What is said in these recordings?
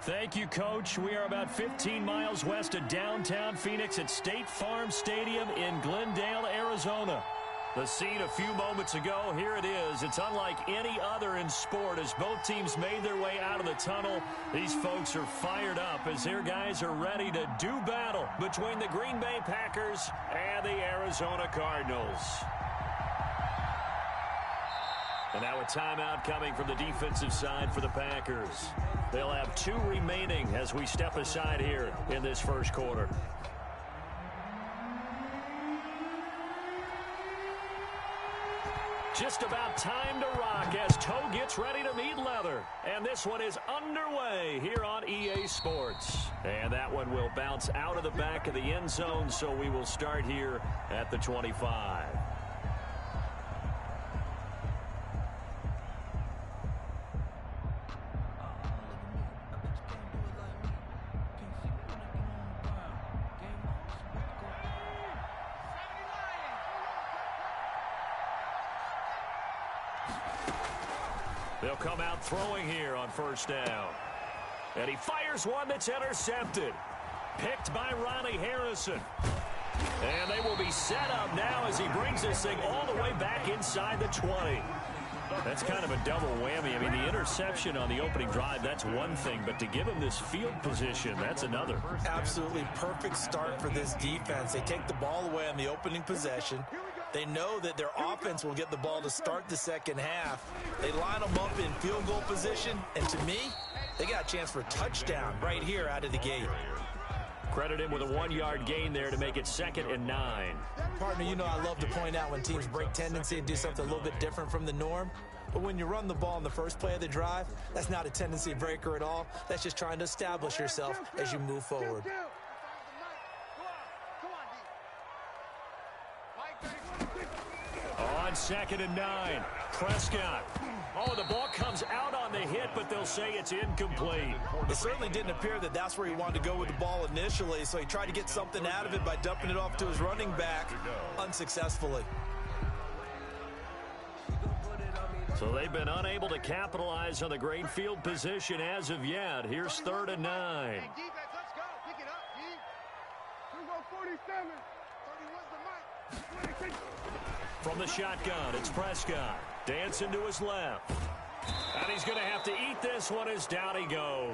Thank you, Coach. We are about 15 miles west of downtown Phoenix at State Farm Stadium in Glendale, Arizona. The scene a few moments ago, here it is. It's unlike any other in sport as both teams made their way out of the tunnel. These folks are fired up as their guys are ready to do battle between the Green Bay Packers and the Arizona Cardinals. And now a timeout coming from the defensive side for the Packers. They'll have 2 remaining as we step aside here in this first quarter. Just about time to rock as toe gets ready to meet leather. And this one is underway here on EA Sports. And that one will bounce out of the back of the end zone, so we will start here at the 25. They'll come out throwing here on first down. And he fires one that's intercepted. Picked by Ronnie Harrison. And they will be set up now as he brings this thing all the way back inside the 20. That's kind of a double whammy. I mean, the interception on the opening drive, that's one thing. But to give him this field position, that's another. Absolutely perfect start for this defense. They take the ball away on the opening possession. They know that their offense will get the ball to start the second half. They line them up in field goal position, and to me, they got a chance for a touchdown right here out of the gate. Credit him with a 1-yard gain there to make it 2nd and 9. Partner, you know I love to point out when teams break tendency and do something a little bit different from the norm. But when you run the ball in the first play of the drive, that's not a tendency breaker at all. That's just trying to establish yourself as you move forward. On 2nd and 9, Prescott. Oh, the ball comes out on the hit, but they'll say it's incomplete. It certainly didn't appear that that's where he wanted to go with the ball initially, so he tried to get something out of it by dumping it off to his running back unsuccessfully. So they've been unable to capitalize on the great field position as of yet. Here's 3rd and 9. Hey, defense, let's go. Pick it up, G. 247. 31's the mic. From the shotgun, it's Prescott. Dancing to his left. And he's going to have to eat this one as down he goes.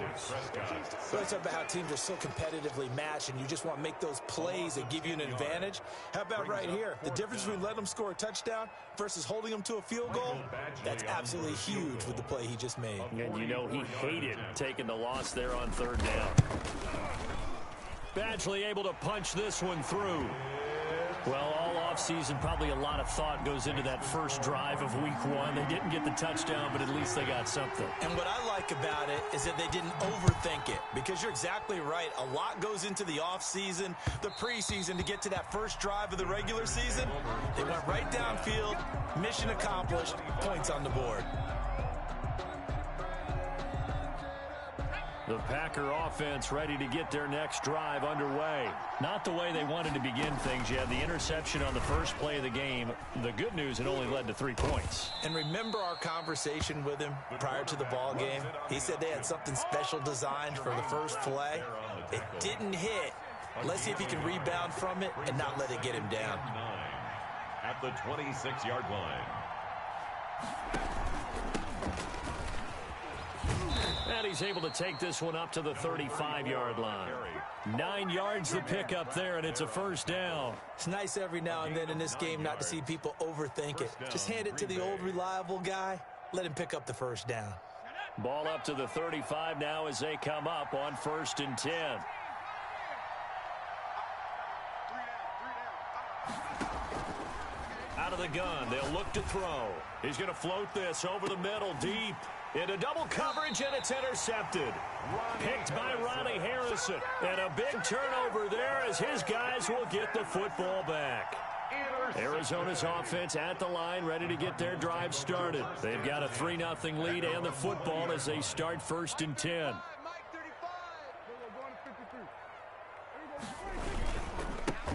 Let's talk about how teams are so competitively matched, and you just want to make those plays that give you an advantage. How about right here? The difference between letting them score a touchdown versus holding them to a field goal, that's absolutely huge with the play he just made. And you know he hated taking the loss there on 3rd down. Badgley able to punch this one through. Well, all offseason, probably a lot of thought goes into that first drive of week 1. They didn't get the touchdown, but at least they got something. And what I like about it is that they didn't overthink it, because you're exactly right. A lot goes into the offseason, the preseason to get to that first drive of the regular season. They went right downfield, mission accomplished, points on the board. The Packer offense ready to get their next drive underway. Not the way they wanted to begin things. You had the interception on the first play of the game. The good news, it only led to 3 points. And remember our conversation with him prior to the ball game? He said they had something special designed for the first play. It didn't hit. Let's see if he can rebound from it and not let it get him down. At the 26-yard line. And he's able to take this one up to the 35-yard line. 9 yards the pickup there, and it's a first down. It's nice every now and then in this game not to see people overthink it. Just hand it to the old reliable guy. Let him pick up the first down. Ball up to the 35 now as they come up on 1st and 10. Out of the gun, they'll look to throw. He's going to float this over the middle deep. Into double coverage, and it's intercepted. Picked by Ronnie Harrison. And a big turnover there as his guys will get the football back. Arizona's offense at the line, ready to get their drive started. They've got a 3-0 lead and the football as they start 1st and 10.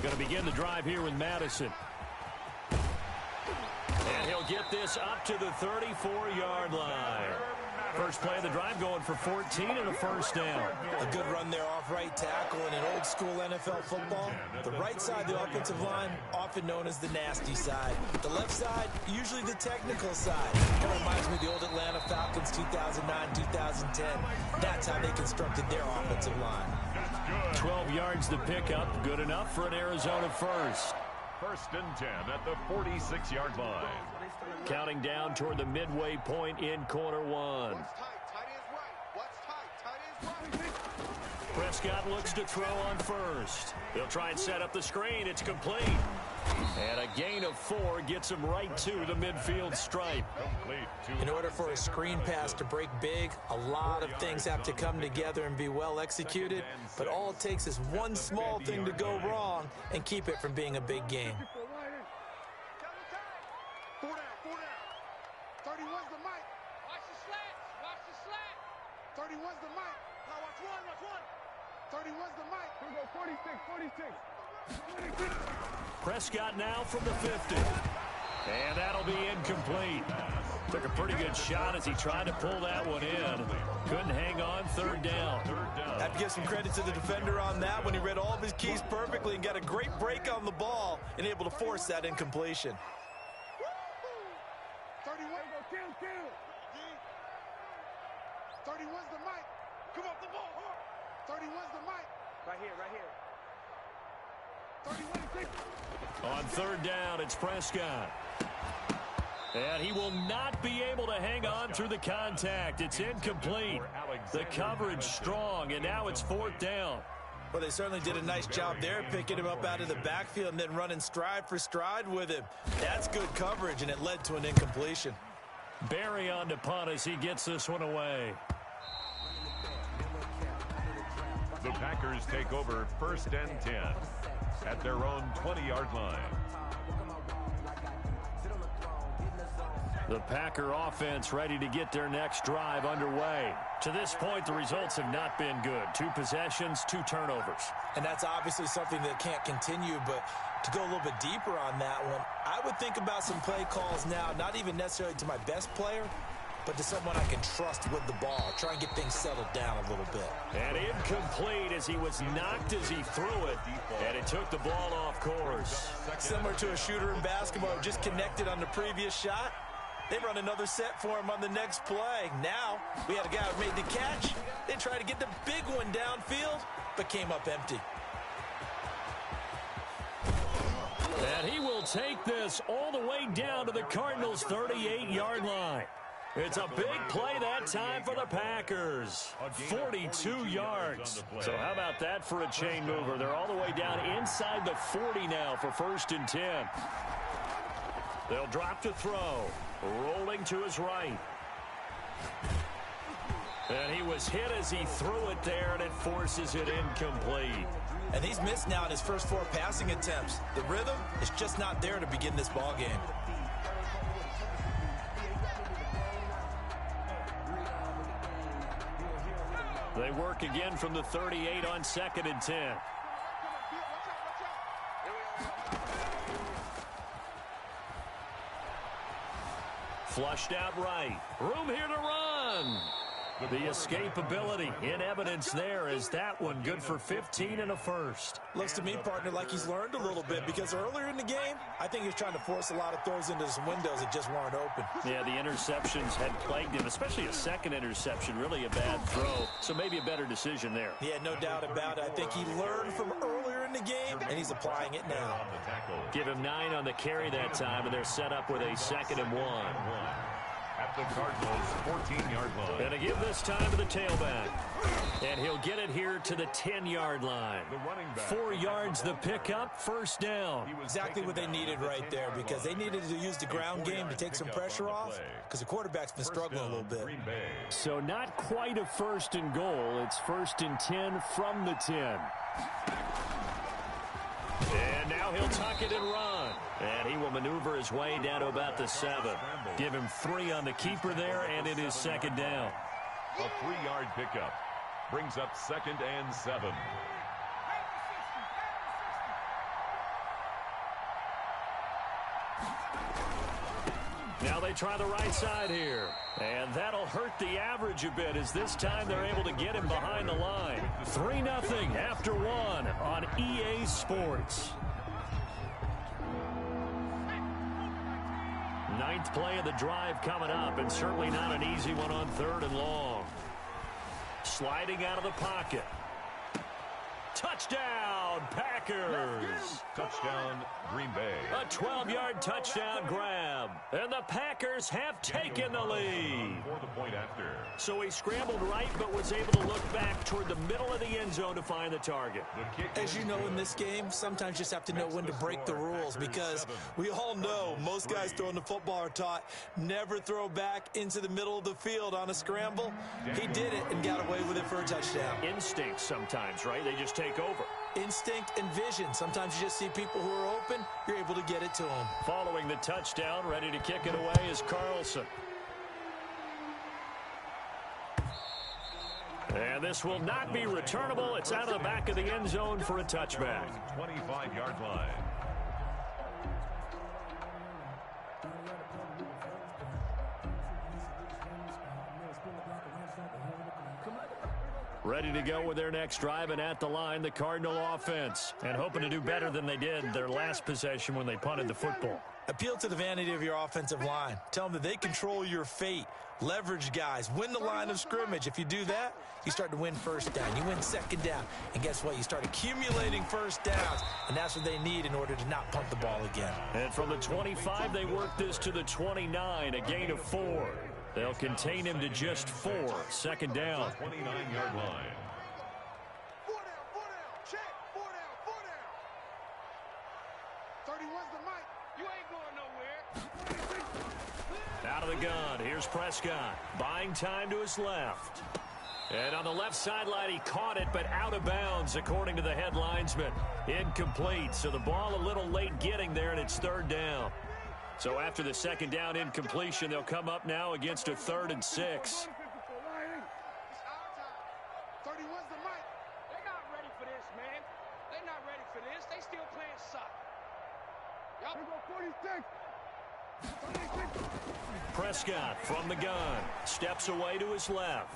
Going to begin the drive here with Madison. And he'll get this up to the 34-yard line. First play of the drive going for 14 and a first down. A good run there off right tackle. In an old-school NFL football, the right side of the offensive line, often known as the nasty side. The left side, usually the technical side. Kind of reminds me of the old Atlanta Falcons 2009, 2010. That's how they constructed their offensive line. 12 yards to pick up. Good enough for an Arizona first. First and 10 at the 46-yard line. Counting down toward the midway point in quarter one. What's tight? Tight ends right. What's tight? Tight ends right. Prescott looks to throw on first. They'll try and set up the screen. It's complete. And a gain of 4 gets him right to the midfield stripe. In order for a screen pass to break big, a lot of things have to come together and be well executed. But all it takes is one small thing to go wrong and keep it from being a big game. 4 down. 31's the mic. Watch the slats. Watch the slat. 31's the mic. Now watch one. 31's the mic. Here we go. 46. Prescott now from the 50. And that'll be incomplete. Took a pretty good shot as he tried to pull that one in. Couldn't hang on. Third down. Have to give some credit to the defender on that when he read all of his keys perfectly and got a great break on the ball and able to force that incompletion. 31. Kill. 31's the mic. Come off the ball. 31's the mic. Right here. 31. On third down, it's Prescott. And he will not be able to hang on through the contact. It's incomplete. The coverage strong, and now it's fourth down. Well, they certainly did a nice job there, picking him up out of the backfield and then running stride for stride with him. That's good coverage, and it led to an incompletion. Barry on to punt as he gets this one away. The Packers take over first and 10 at their own 20-yard line. The Packer offense ready to get their next drive underway. To this point, the results have not been good. 2 possessions, 2 turnovers. And that's obviously something that can't continue, but to go a little bit deeper on that one, I would think about some play calls now, not even necessarily to my best player, but to someone I can trust with the ball. Try and get things settled down a little bit. And incomplete as he was knocked as he threw it, and it took the ball off course. Similar to a shooter in basketball who just connected on the previous shot. They run another set for him on the next play. Now, we had a guy who made the catch. They tried to get the big one downfield, but came up empty. And he will take this all the way down to the Cardinals' 38-yard line. It's a big play that time for the Packers. 42 yards. So how about that for a chain mover? They're all the way down inside the 40 now for first and 10. They'll drop to throw. Rolling to his right. And he was hit as he threw it there, and it forces it incomplete. And he's missed now in his first 4 passing attempts. The rhythm is just not there to begin this ball game. They work again from the 38 on second and 10. Flushed out right. Room here to run. The escapability in evidence there is that one good for 15 and a first. Looks to me, partner, like he's learned a little bit because earlier in the game, I think he was trying to force a lot of throws into some windows that just weren't open. Yeah, the interceptions had plagued him, especially a second interception, really a bad throw. So maybe a better decision there. Yeah, no doubt about it. I think he learned from earlier in the game, and he's applying it now. Give him 9 on the carry that time, and they're set up with a 2nd and 1. At the Cardinals' 14-yard line. And to give this time to the tailback. And he'll get it here to the 10-yard line. 4 yards the pickup, first down. Exactly what they needed right there because they needed to use the ground game to take some pressure off because the quarterback's been struggling a little bit. So not quite a first and goal. It's first and 10 from the 10. And now he'll tuck it and run. And he will maneuver his way down to about the 7. Give him 3 on the keeper there, and it is second down. A 3-yard pickup brings up 2nd and 7. Now they try the right side here. And that'll hurt the average a bit as this time they're able to get him behind the line. 3-0 after one on EA Sports. Ninth play of the drive coming up, and certainly not an easy one on 3rd and long. Sliding out of the pocket. Touchdown, Packers. Touchdown, Green Bay. A 12-yard touchdown grab. And the Packers have taken the lead. For the point after. So he scrambled right, but was able to look back toward the middle of the end zone to find the target. As you know, in this game, sometimes you just have to know when to break the rules, because we all know most guys throwing the football are taught never throw back into the middle of the field on a scramble. He did it and got away with it for a touchdown. Instinct sometimes, right? They just take over. Instinct and vision. Sometimes you just see people who are open, you're able to get it to them. Following the touchdown, ready to kick it away is Carlson. And this will not be returnable. It's out of the back of the end zone for a touchback. 25-yard line. Ready to go with their next drive, and at the line, the Cardinal offense. And hoping to do better than they did their last possession when they punted the football. Appeal to the vanity of your offensive line. Tell them that they control your fate. Leverage guys. Win the line of scrimmage. If you do that, you start to win first down. You win second down. And guess what? You start accumulating first downs. And that's what they need in order to not punt the ball again. And from the 25, they work this to the 29, a gain of 4. They'll contain him to just 4. Second down. 29-yard line. 4 down, check, 4 down. 31's the mic. You ain't going nowhere. Out of the gun, here's Prescott. Buying time to his left. And on the left sideline, he caught it, but out of bounds, according to the head linesman. Incomplete, so the ball a little late getting there, and it's 3rd down. So after the second down incompletion, they'll come up now against a 3rd and 6. It's our time. 31's the mic. They're not ready for this, man. They're not ready for this. They still playing suck. Y'all go 46. Prescott from the gun. Steps away to his left.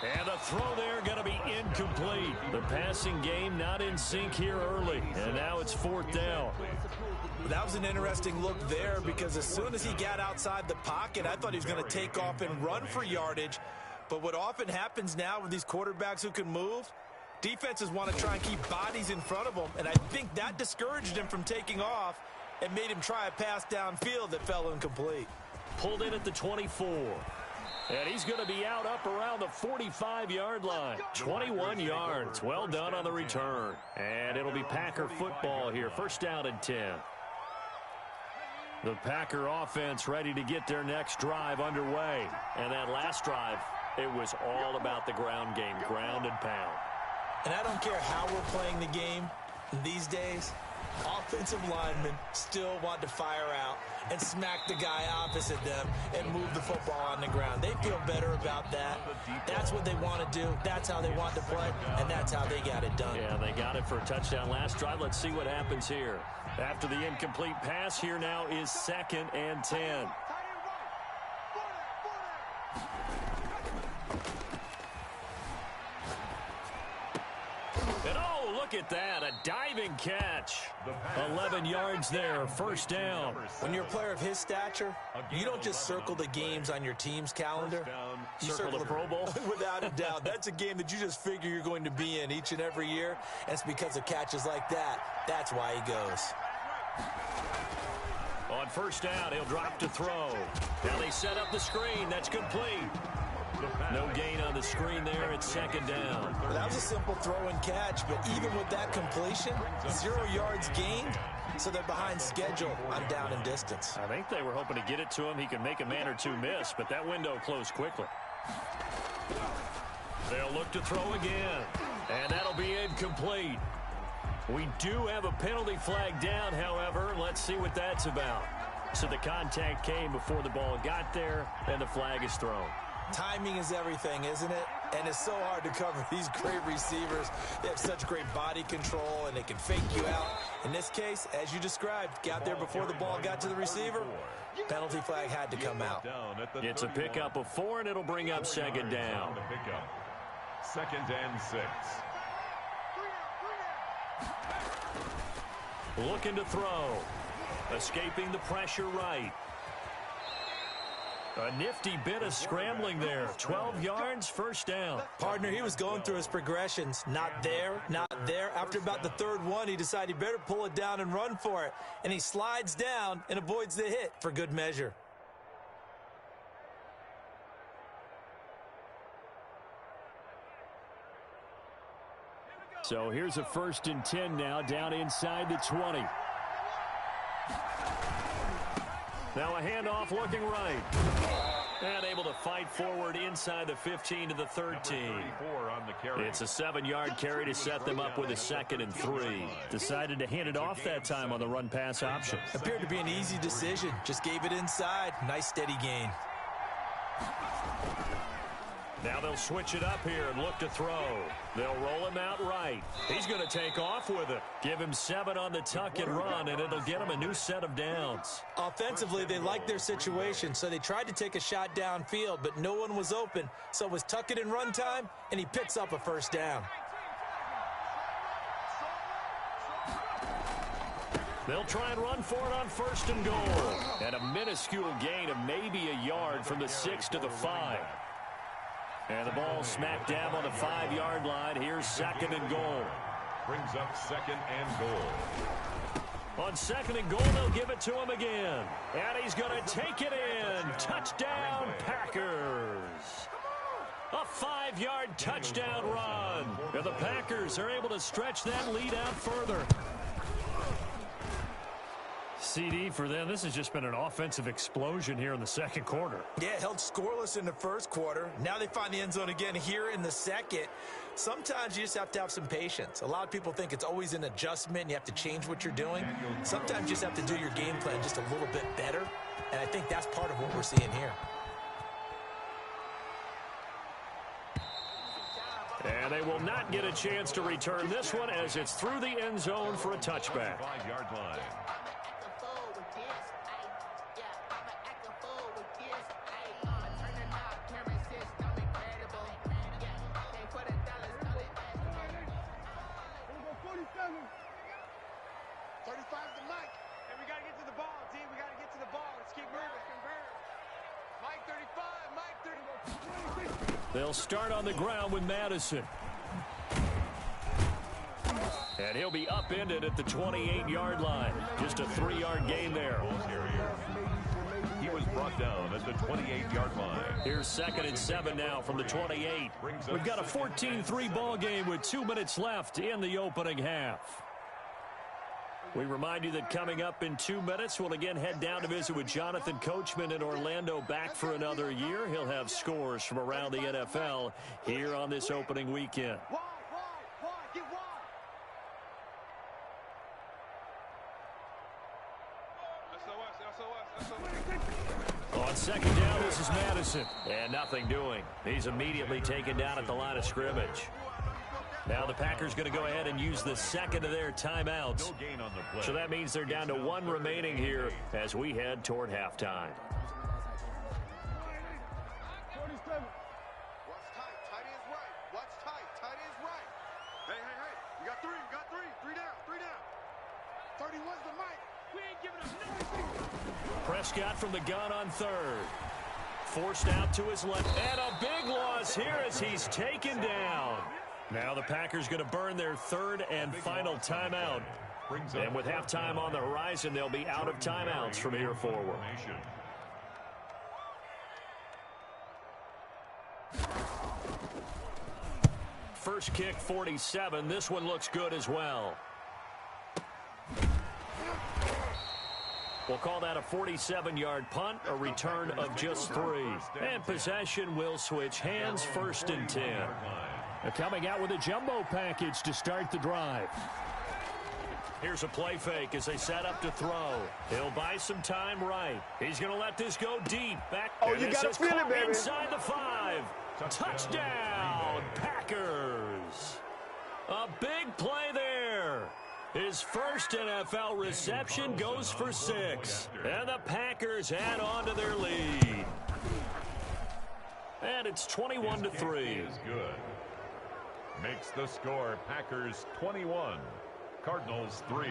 And the throw there going to be incomplete. The passing game not in sync here early. And now it's 4th down. That was an interesting look there, because as soon as he got outside the pocket, I thought he was going to take off and run for yardage. But what often happens now with these quarterbacks who can move, defenses want to try and keep bodies in front of them. And I think that discouraged him from taking off and made him try a pass downfield that fell incomplete. Pulled in at the 24. And he's going to be out up around the 45-yard line. 21 yards. Well done on the return. And it'll be Packer football here. First down and 10. The Packer offense ready to get their next drive underway. And that last drive, it was all about the ground game, ground and pound. And I don't care how we're playing the game these days, offensive linemen still want to fire out and smack the guy opposite them and move the football on the ground. They feel better about that. That's what they want to do. That's how they want to play, and that's how they got it done. Yeah, they got it for a touchdown last drive. Let's see what happens here. After the incomplete pass, here now is 2nd and 10. And oh, look at that, a diving catch. 11 yards there, first down. When you're a player of his stature, you don't just circle the games on your team's calendar. You Circle the Pro Bowl. Without a doubt. That's a game that you just figure you're going to be in each and every year. And it's because of catches like that. That's why he goes. On first down, he'll drop to throw. Now they set up the screen. That's complete. No gain on the screen there. It's 2nd down. Well, that was a simple throw and catch, but even with that completion, 0 yards gained, so they're behind schedule on down and distance. I think they were hoping to get it to him. He could make a man or two miss, but that window closed quickly. They'll look to throw again, and that'll be incomplete. We do have a penalty flag down, however. Let's see what that's about. So the contact came before the ball got there, and the flag is thrown. Timing is everything, isn't it? And it's so hard to cover these great receivers. They have such great body control, and they can fake you out In this case, as you described, got there before the ball got to the receiver. Penalty flag had to come out. It's a pickup of 4, and it'll bring up second down. Second and 6. Looking to throw. Escaping the pressure right. A nifty bit of scrambling there. 12 yards, first down. Partner, he was going through his progressions. Not there, not there. After about the third one, he decided he better pull it down and run for it. And he slides down and avoids the hit for good measure. So here's a 1st and 10 now, down inside the 20. Now a handoff looking right. And able to fight forward inside the 15 to the 13. It's a 7-yard carry to set them up with a 2nd and 3. Decided to hand it off that time on the run-pass option. Appeared to be an easy decision. Just gave it inside. Nice steady gain. Now they'll switch it up here and look to throw. They'll roll him out right. He's going to take off with it. Give him 7 on the tuck and run, and it'll get him a new set of downs. Offensively, they liked their situation, so they tried to take a shot downfield, but no one was open. So it was tuck it and run time, and he picks up a first down. They'll try and run for it on 1st and goal. And a minuscule gain of maybe a yard from the 6 to the 5. And the ball smack dab on the 5-yard line. Here's 2nd and goal. Brings up 2nd and goal. On 2nd and goal, they'll give it to him again. And he's going to take it in. Touchdown, Packers. A 5-yard touchdown run. And the Packers are able to stretch that lead out further. CD for them. This has just been an offensive explosion here in the 2nd quarter. Yeah, held scoreless in the 1st quarter. Now they find the end zone again here in the 2nd. Sometimes you just have to have some patience. A lot of people think it's always an adjustment and you have to change what you're doing. Sometimes you just have to do your game plan just a little bit better. And I think that's part of what we're seeing here. And they will not get a chance to return this one as it's through the end zone for a touchback. 5-yard line. They'll start on the ground with Madison. And he'll be upended at the 28-yard line. Just a 3-yard gain there. He was brought down at the 28-yard line. Here's 2nd and 7 now from the 28. We've got a 14-3 ball game with 2 minutes left in the opening half. We remind you that coming up in 2 minutes, we'll again head down to visit with Jonathan Coachman in Orlando, back for another year. He'll have scores from around the NFL here on this opening weekend. On 2nd down, this is Madison. And nothing doing. He's immediately taken down at the line of scrimmage. Now the Packers going to go ahead and use the 2nd of their timeouts. So that means they're down to 1 remaining here as we head toward halftime. What's tight? Tight ends right. What's tight? Tight ends right. Hey. You got 3. You got 3. 3 down. 3 down. 31's the mic. We ain't giving up nothing. Prescott from the gun on 3rd. Forced out to his left. And a big loss here as he's taken down. Now the Packers going to burn their 3rd and final timeout. And with halftime on the horizon, they'll be out of timeouts from here forward. First kick, 47. This one looks good as well. We'll call that a 47-yard punt, a return of just 3. And possession will switch hands, 1st and 10. They're coming out with a jumbo package to start the drive. Here's a play fake as they set up to throw. He'll buy some time right. He's going to let this go deep. Back. Oh, you got to feel it, baby. Inside the 5. Touchdown, Packers. A big play there. His first NFL reception goes for 6. And the Packers add on to their lead. And it's 21-3. Is good. Makes the score Packers 21, Cardinals 3.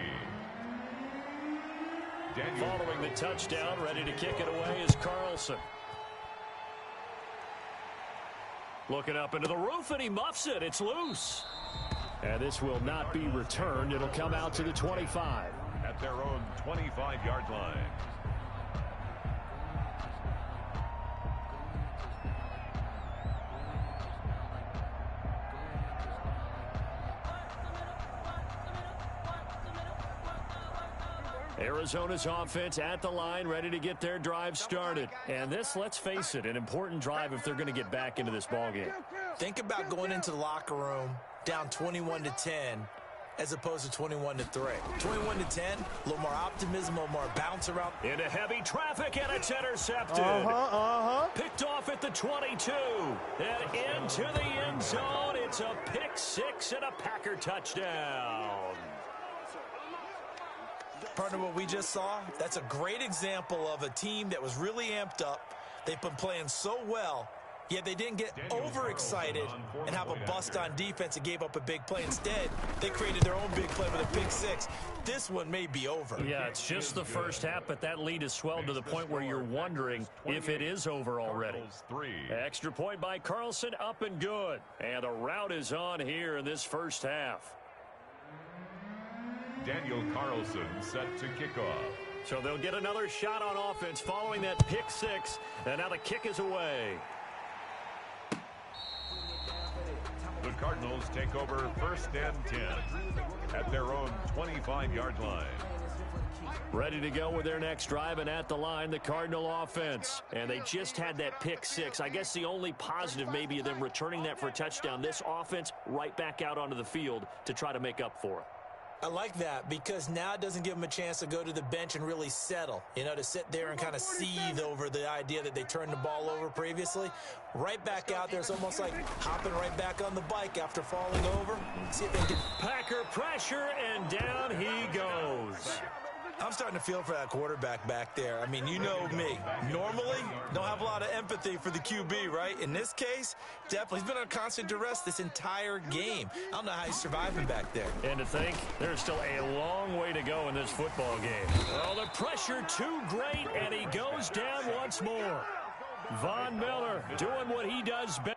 Following the touchdown, ready to kick it away is Carlson. Looking up into the roof, and he muffs it. It's loose. And this will not be returned. It'll come out to the 25. At their own 25-yard line. Arizona's offense at the line, ready to get their drive started. And this, let's face it, an important drive if they're going to get back into this ballgame. Think about going into the locker room down 21-10 as opposed to 21-3. 21-10, a little more optimism, a little more bounce around. Into heavy traffic, and it's intercepted. Picked off at the 22. And into the end zone. It's a pick 6 and a Packer touchdown. Partner, what we just saw, that's a great example of a team that was really amped up. They've been playing so well, yet they didn't get overexcited and have a bust on defense and gave up a big play. Instead, they created their own big play with a pick 6. This one may be over. Yeah, it's just the first half, but that lead has swelled to the point where you're wondering if it is over already. Extra point by Carlson, up and good. And the route is on here in this first half. Daniel Carlson set to kick off. So they'll get another shot on offense following that pick 6. And now the kick is away. The Cardinals take over first and 10 at their own 25-yard line. Ready to go with their next drive, and at the line, the Cardinal offense. And they just had that pick 6. I guess the only positive maybe of them returning that for a touchdown. This offense right back out onto the field to try to make up for it. I like that because now it doesn't give them a chance to go to the bench and really settle, to sit there and kind of seethe over the idea that they turned the ball over previously. Right back out there, it's almost like hopping right back on the bike after falling over. See if they can. Packer pressure, and down he goes. I'm starting to feel for that quarterback back there. I mean, you know me. Normally, don't have a lot of empathy for the QB, right? In this case, definitely. He's been on constant duress this entire game. I don't know how he's surviving back there. And to think, there's still a long way to go in this football game. Well, the pressure too great, and he goes down once more. Von Miller doing what he does best.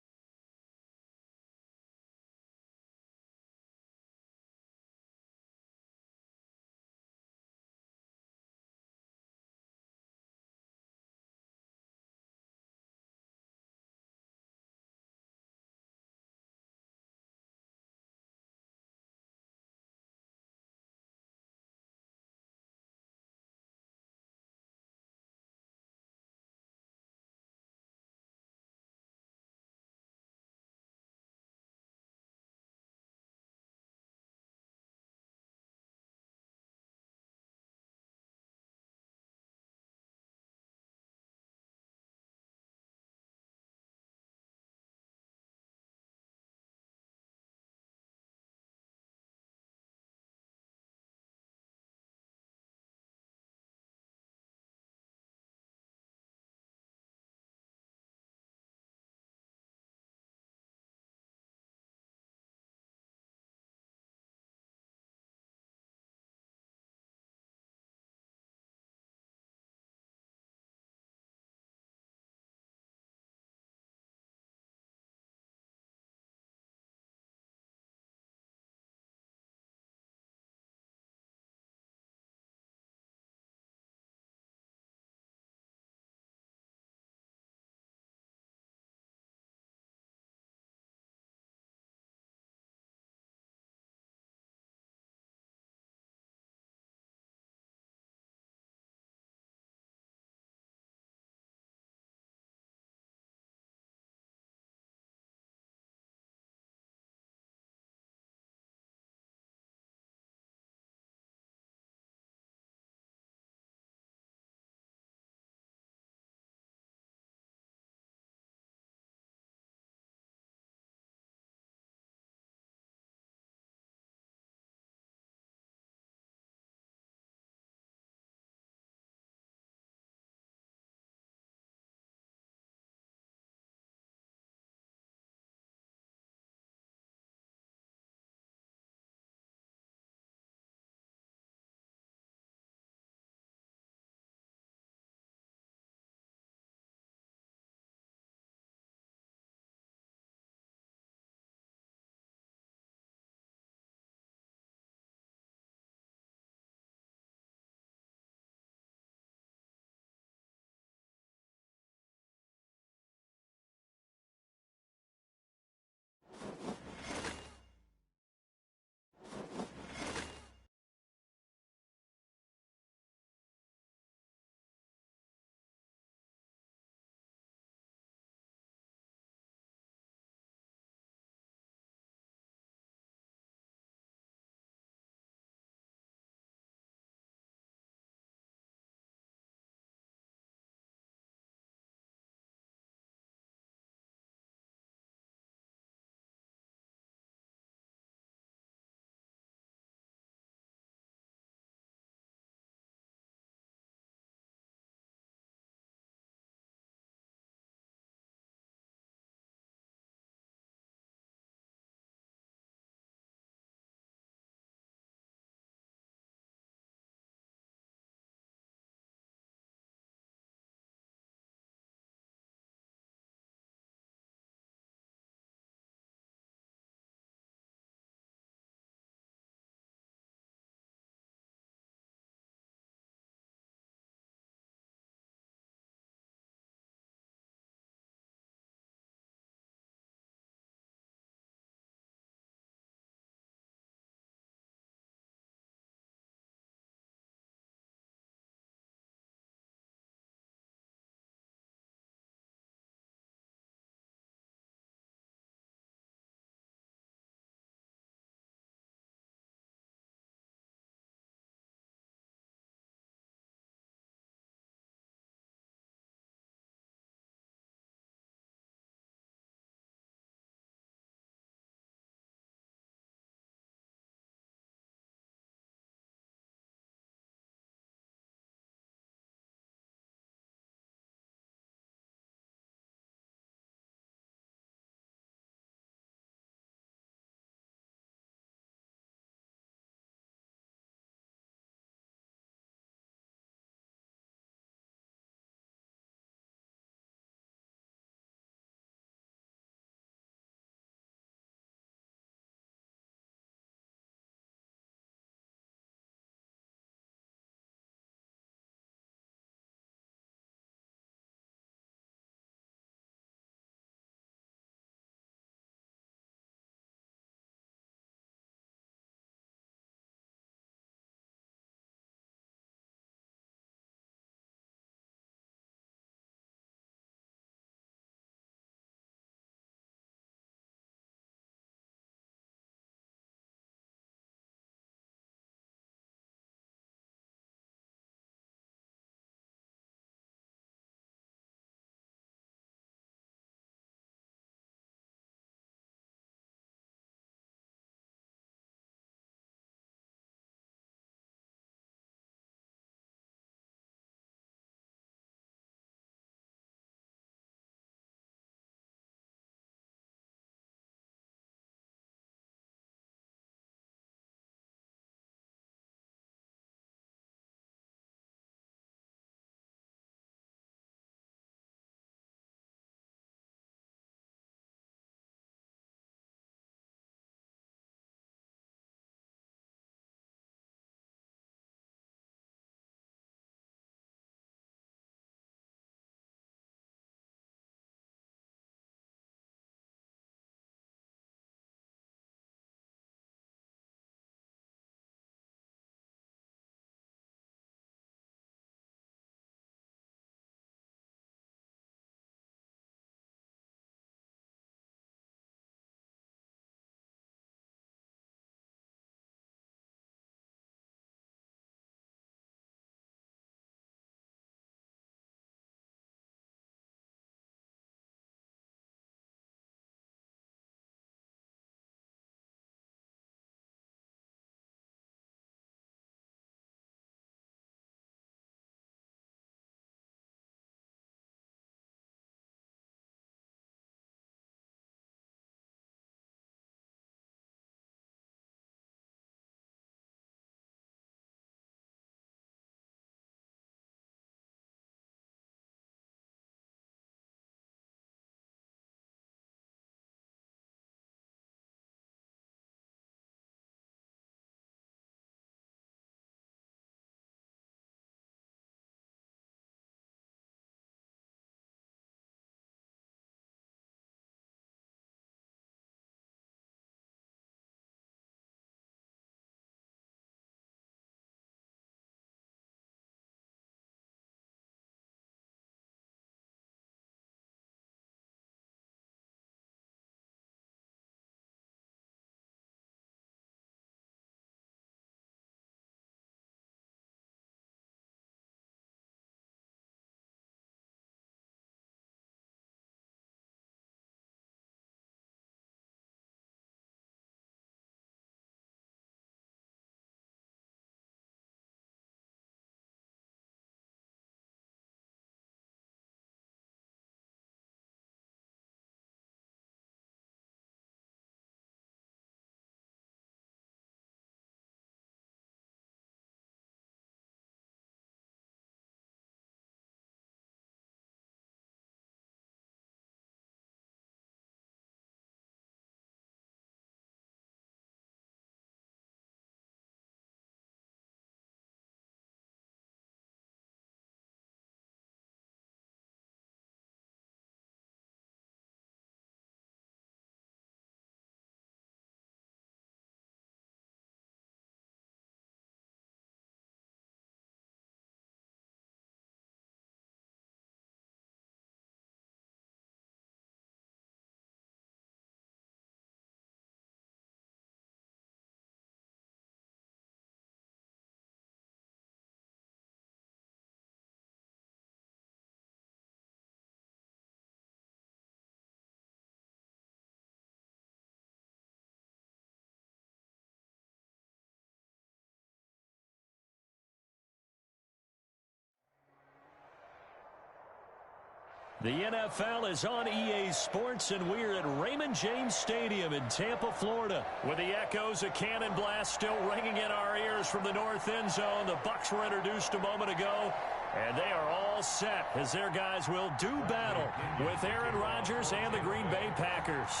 The NFL is on EA Sports, and we're at Raymond James Stadium in Tampa, Florida. With the echoes of cannon blast still ringing in our ears from the north end zone, the Bucs were introduced a moment ago, and they are all set as their guys will do battle with Aaron Rodgers and the Green Bay Packers.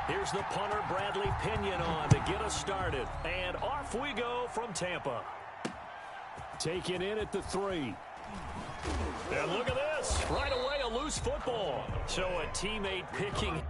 Here's the punter, Bradley Pinion, on to get us started, and off we go from Tampa. Taken in at the 3. And look at this. Right away, a loose football. So a teammate picking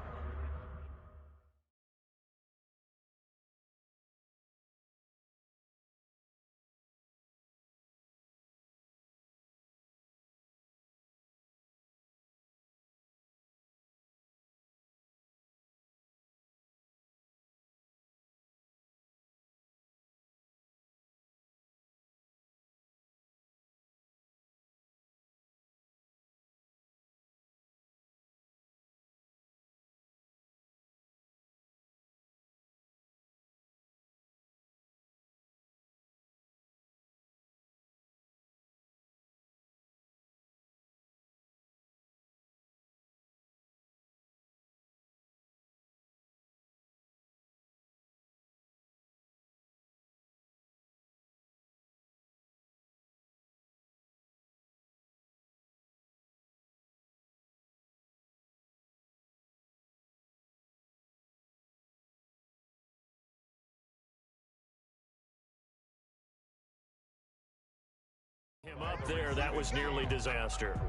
him up there. That was nearly disaster.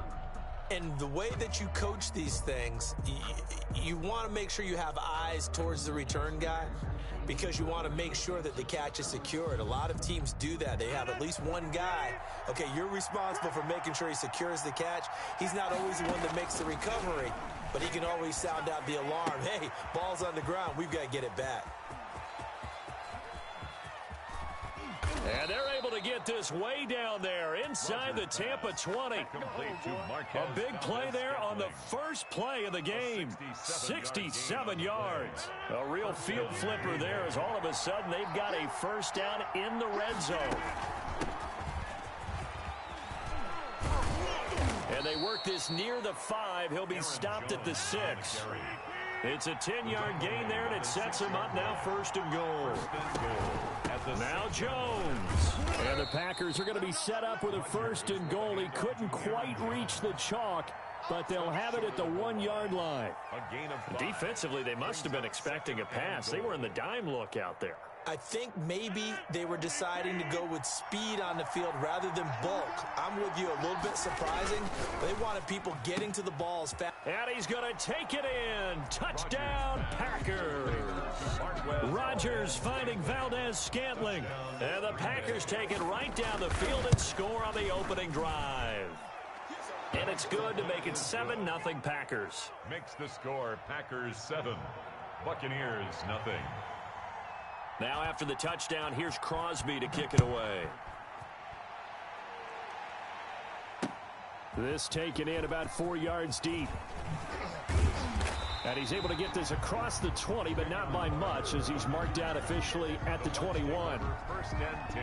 And the way that you coach these things, you want to make sure you have eyes towards the return guy because you want to make sure that the catch is secured. A lot of teams do that. They have at least one guy. Okay, you're responsible for making sure he secures the catch. He's not always the one that makes the recovery, but he can always sound out the alarm. Hey, ball's on the ground. We've got to get it back. And they're able to get this way down there inside the Tampa 20. A big play there on the first play of the game. 67 yards. A real field flipper there as all of a sudden they've got a first down in the red zone. And they work this near the 5. He'll be stopped at the 6. It's a 10-yard gain there, and it sets him up now 1st and goal. Now Jones. And the Packers are going to be set up with a 1st and goal. He couldn't quite reach the chalk, but they'll have it at the 1-yard line. Defensively, they must have been expecting a pass. They were in the dime look out there. I think maybe they were deciding to go with speed on the field rather than bulk. I'm with you, a little bit surprising. They wanted people getting to the balls fast. And he's going to take it in. Touchdown, Packers. Rodgers finding Valdez-Scantling. And the Packers take it right down the field and score on the opening drive. And it's good to make it 7-0 Packers. Makes the score Packers 7, Buccaneers 0. Now after the touchdown, here's Crosby to kick it away. This taken in about 4 yards deep. And he's able to get this across the 20, but not by much as he's marked out officially at the 21. 1st and 10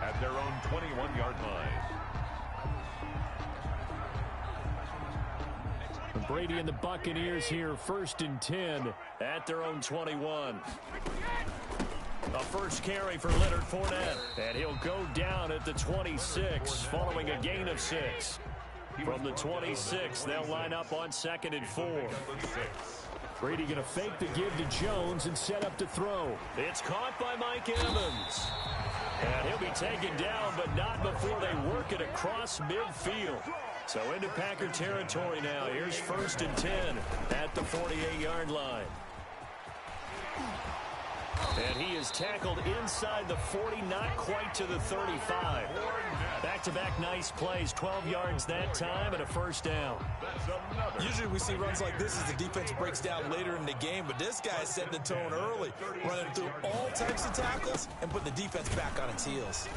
at their own 21-yard line. Brady and the Buccaneers here, 1st and 10 at their own 21. A first carry for Leonard Fournette, and he'll go down at the 26 following a gain of 6. From the 26, they'll line up on 2nd and 4. Brady going to fake the give to Jones and set up to throw. It's caught by Mike Evans. And he'll be taken down, but not before they work it across midfield. So into Packer territory now. Here's 1st and 10 at the 48-yard line. And he is tackled inside the 40, not quite to the 35. Back-to-back nice plays, 12 yards that time and a first down. Usually we see runs like this as the defense breaks down later in the game, but this guy is setting the tone early, running through all types of tackles and putting the defense back on its heels.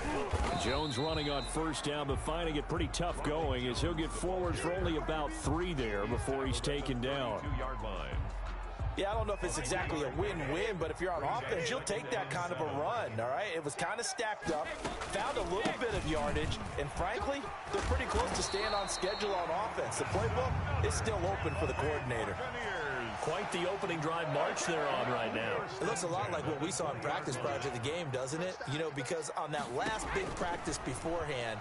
Jones running on first down, but finding it pretty tough going as he'll get forward for only about 3 there before he's taken down. 2-yard line. Yeah, I don't know if it's exactly a win-win, but if you're on offense, you'll take that kind of a run, all right? It was kind of stacked up, found a little bit of yardage, and frankly, they're pretty close to staying on schedule on offense. The playbook is still open for the coordinator. Quite the opening drive march they're on right now. It looks a lot like what we saw in practice prior to the game, doesn't it? You know, because on that last big practice beforehand,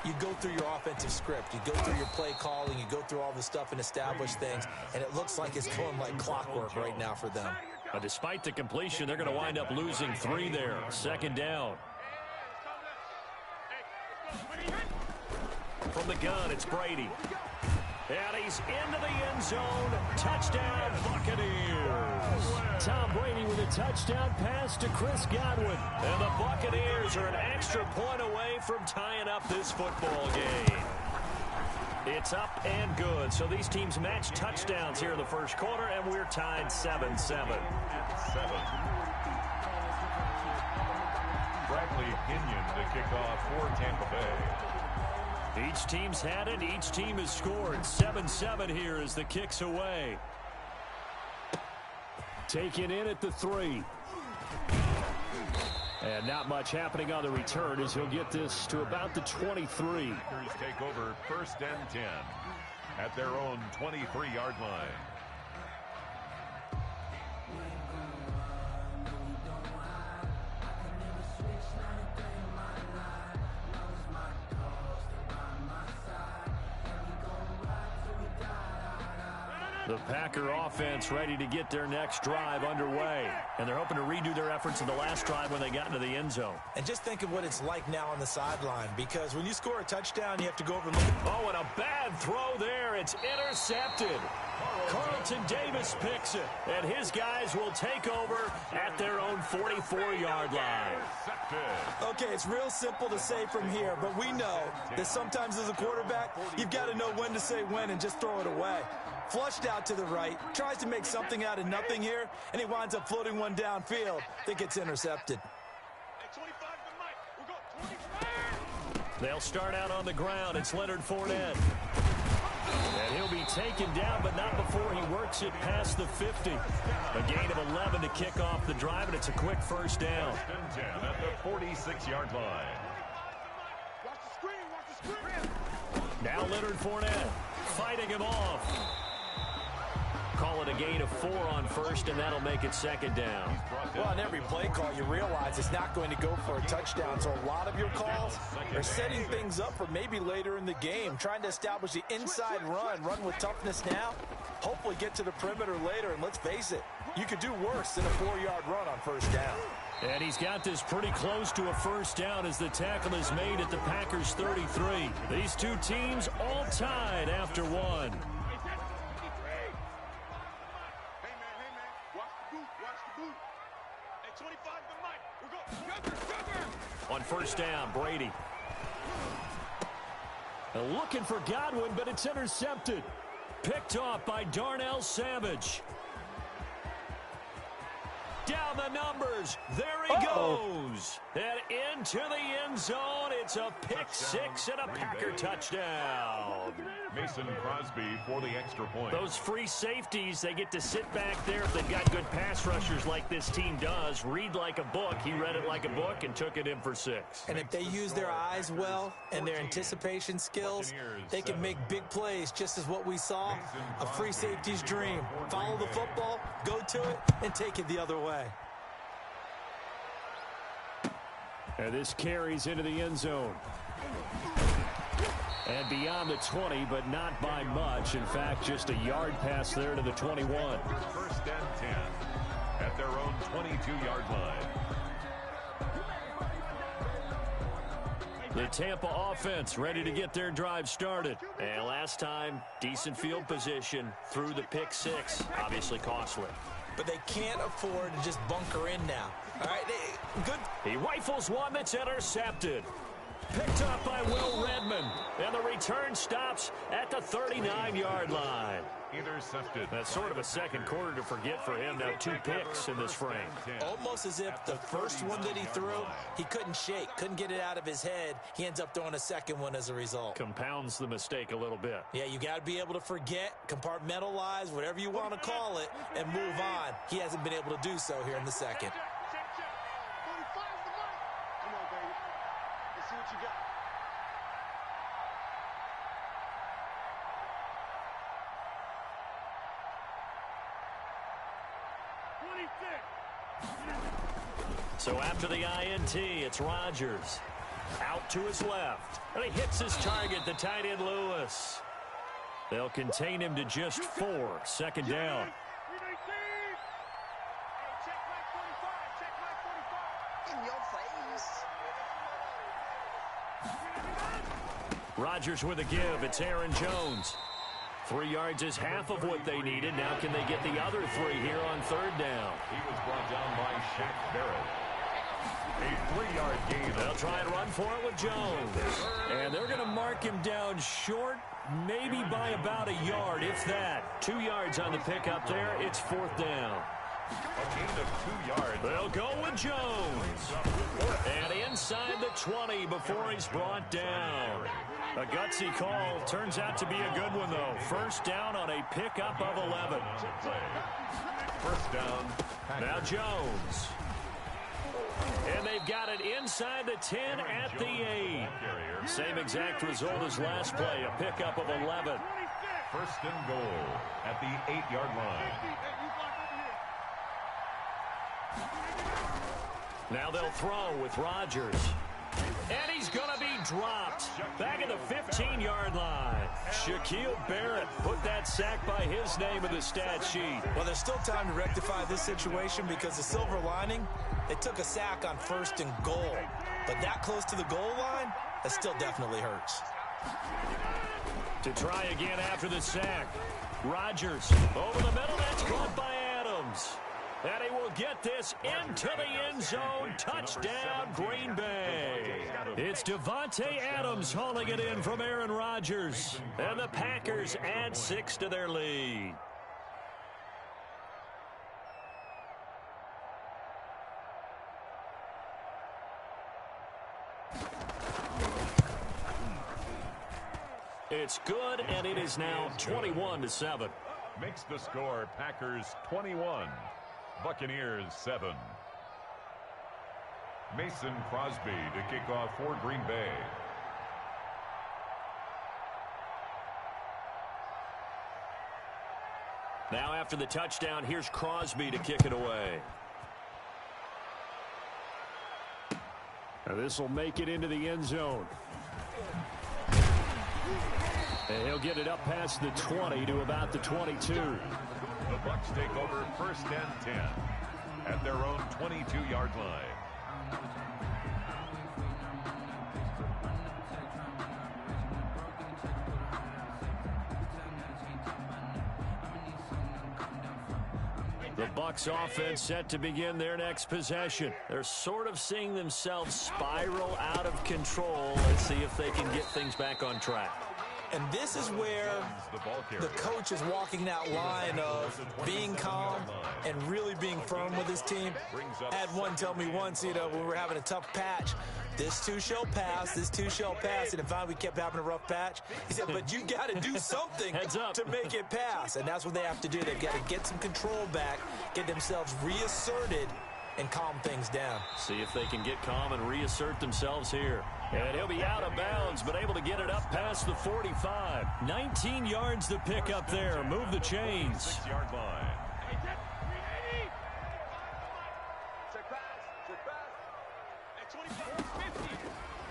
you go through your offensive script, you go through your play calling, you go through all the stuff and establish things, and it looks like it's going like clockwork right now for them. But despite the completion, they're going to wind up losing 3 there. Second down. From the gun, it's Brady. And he's into the end zone. Touchdown, Buccaneers. Tom Brady with a touchdown pass to Chris Godwin. And the Buccaneers are an extra point away from tying up this football game. It's up and good. So these teams match touchdowns here in the first quarter, and we're tied 7-7. Bradley Pinion to kick off for Tampa Bay. Each team's had it. Each team has scored. 7-7 here as the kick's away. Taken in at the 3. And not much happening on the return as he'll get this to about the 23. Packers take over 1st and 10 at their own 23-yard line. The Packer offense ready to get their next drive underway. And they're hoping to redo their efforts in the last drive when they got into the end zone. And just think of what it's like now on the sideline, because when you score a touchdown, you have to go over and look at... Oh, and a bad throw there. It's intercepted. Carlton Davis picks it, and his guys will take over at their own 44-yard line. Okay, it's real simple to say from here, but we know that sometimes as a quarterback, you've got to know when to say when and just throw it away. Flushed out to the right, tries to make something out of nothing here, and he winds up floating one downfield that gets intercepted. They'll start out on the ground. It's Leonard Fournette. And he'll be taken down, but not before he works it past the 50. A gain of 11 to kick off the drive, and it's a quick first down. 1st and 10 at the 46-yard line. Watch the screen. Now Leonard Fournette fighting him off. Call it a gain of 4 on first, and that'll make it second down. Well, on every play call, you realize it's not going to go for a touchdown, so a lot of your calls are setting things up for maybe later in the game, trying to establish the inside run with toughness now, hopefully get to the perimeter later, and let's face it, you could do worse than a 4-yard run on first down. And he's got this pretty close to a first down as the tackle is made at the Packers' 33. These two teams all tied after one. On first down, Brady. Looking for Godwin, but it's intercepted. Picked off by Darnell Savage. Down the numbers. There he goes. And into the end zone. It's a pick six and a Packer touchdown. Mason Crosby for the extra point. Those free safeties, they get to sit back there if they've got good pass rushers like this team does. Read like a book. He read it like a book and took it in for 6. And if they use their eyes well and their anticipation skills, they can make big plays, just as what we saw. A free safety's dream. Follow the football, go to it, and take it the other way. And this carries into the end zone. And beyond the 20, but not by much. In fact, just a yard pass there to the 21. 1st and 10 at their own 22-yard line. The Tampa offense ready to get their drive started. And last time, decent field position through the pick 6. Obviously costly. But they can't afford to just bunker in now. All right, good. He rifles one that's intercepted. Picked up by Will Redmond. And the return stops at the 39-yard line. Intercepted. That's sort of a second quarter to forget for him. Now 2 picks in this frame. Almost as if the first one that he threw, he couldn't shake, couldn't get it out of his head. He ends up throwing a second one as a result. Compounds the mistake a little bit. Yeah, you got to be able to forget, compartmentalize, whatever you want to call it, and move on. He hasn't been able to do so here in the second. 45's the mark. Come on, baby. Let's see what you got. So after the INT, it's Rodgers. Out to his left. And he hits his target, the tight end Lewis. They'll contain him to just 4. Second down. In your face. Rodgers with a give. It's Aaron Jones. 3 yards is half of what they needed. Now can they get the other 3 here on third down? He was brought down by Shaq Barrett. A 3-yard gain. They'll try and run for it with Jones. And they're going to mark him down short, maybe by about a yard, if that. 2 yards on the pickup there. It's fourth down. A gain of 2 yards. They'll go with Jones. And inside the 20 before he's brought down. A gutsy call. Turns out to be a good one, though. First down on a pickup of 11. First down. Now Jones. And they've got it inside the 10 at the 8. Same exact result as last play, a pickup of 11. First and goal at the 8-yard line. Now they'll throw with Rodgers. And he's going to be dropped back at the 15-yard line. Shaquille Barrett put that sack by his name in the stat sheet. Well, there's still time to rectify this situation because the silver lining, they took a sack on first and goal. But that close to the goal line, that still definitely hurts. To try again after the sack. Rodgers over the middle. That's caught by Adams. And he will get this into the end zone. Touchdown, Green Bay. It's Devontae Adams hauling it in from Aaron Rodgers. And the Packers add 6 to their lead. It's good, and it is now 21-7. Makes the score Packers 21. Buccaneers 7. Mason Crosby to kick off for Green Bay. Now after the touchdown, here's Crosby to kick it away. This will make it into the end zone. And he'll get it up past the 20 to about the 22. The Bucs take over first and 10 at their own 22-yard line. The Bucs offense set to begin their next possession. They're sort of seeing themselves spiral out of control. Let's see if they can get things back on track. And this is where the coach is walking that line of being calm and really being firm with his team. I had one tell me once, when we were having a tough patch, this too shall pass, this too shall pass. And finally we kept having a rough patch. He said, but you got to do something to make it pass. And that's what they have to do. They've got to get some control back, get themselves reasserted, and calm things down. See if they can get calm and reassert themselves here. And he'll be out of bounds, but able to get it up past the 45. 19 yards to pick up there. Move the chains. 6-yard line.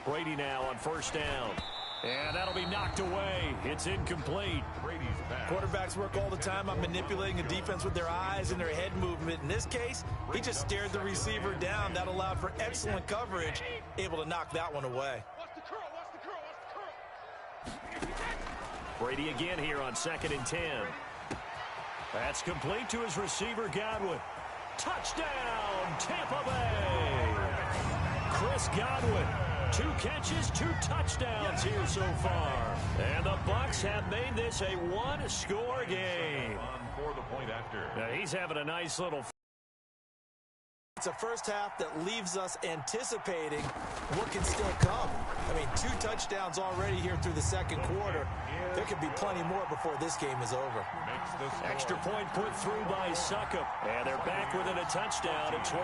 Brady now on first down. And that'll be knocked away. It's incomplete. Brady's back. Quarterbacks work all the time on manipulating a defense with their eyes and their head movement. In this case, he just stared the receiver down. That allowed for excellent coverage, able to knock that one away. Brady again here on 2nd and 10. That's complete to his receiver, Godwin. Touchdown, Tampa Bay. Chris Godwin 2 catches, 2 touchdowns here so far. And the Bucs have made this a one-score game. For the point after. Now he's having a nice little... It's a first half that leaves us anticipating what can still come. I mean, 2 touchdowns already here through the second quarter. There could be plenty more before this game is over. Extra point put through by Succop. And they're back within a touchdown at 21-14.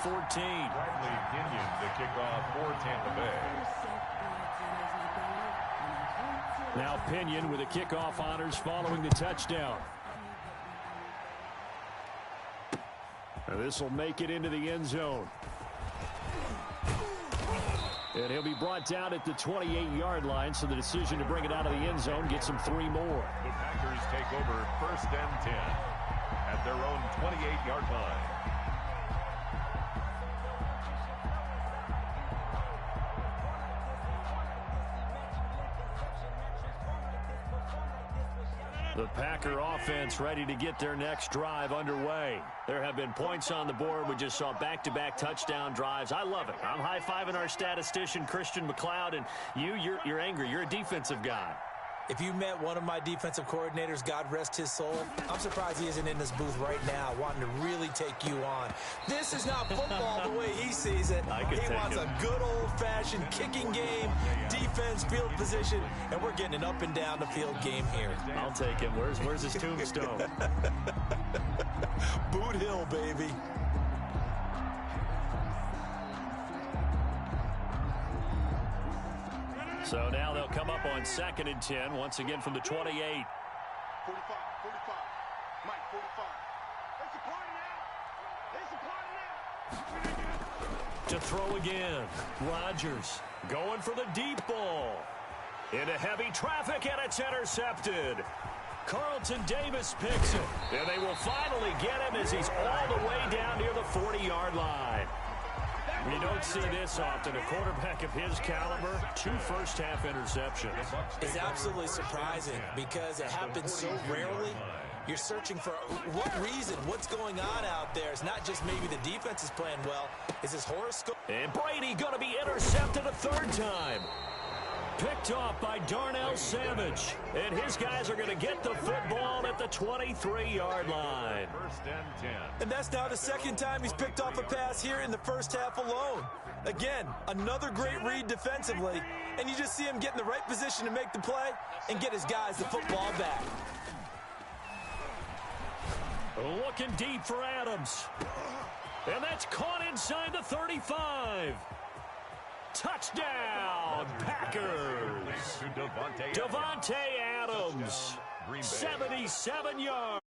Bradley Pinion to kick off for Tampa Bay. Now Pinion with the kickoff honors following the touchdown. This will make it into the end zone. And he'll be brought down at the 28-yard line, so the decision to bring it out of the end zone gets him 3 more. The Packers take over 1st and 10 at their own 28-yard line. The Packer offense ready to get their next drive underway. There have been points on the board. We just saw back-to-back touchdown drives. I love it. I'm high-fiving our statistician, Christian McLeod, and you're angry. You're a defensive guy. If you met one of my defensive coordinators, God rest his soul, I'm surprised he isn't in this booth right now wanting to really take you on. This is not football the way he sees it. He wants a good old-fashioned kicking game, defense, field position, and we're getting an up-and-down-the-field game here. I'll take him. Where's his tombstone? Boot Hill, baby. So now they'll come up on 2nd and 10, once again from the 28. 45, 45. Mike, 45. It's a party now. To throw again. Rodgers going for the deep ball. Into heavy traffic, and it's intercepted. Carlton Davis picks it. And they will finally get him as he's all the way down near the 40-yard line. We don't see this often. A quarterback of his caliber, 2 first-half interceptions. It's absolutely surprising because it happens so rarely. You're searching for what reason, what's going on out there. It's not just maybe the defense is playing well. It's his horoscope. And Brady going to be intercepted a 3rd time. Picked off by Darnell Savage. And his guys are going to get the football at the 23-yard line. 1st and 10. And that's now the 2nd time he's picked off a pass here in the first half alone. Again, another great read defensively. And you just see him get in the right position to make the play and get his guys the football back. Looking deep for Adams. And that's caught inside the 35. Touchdown, Packers. To Davante Adams, 77 yards.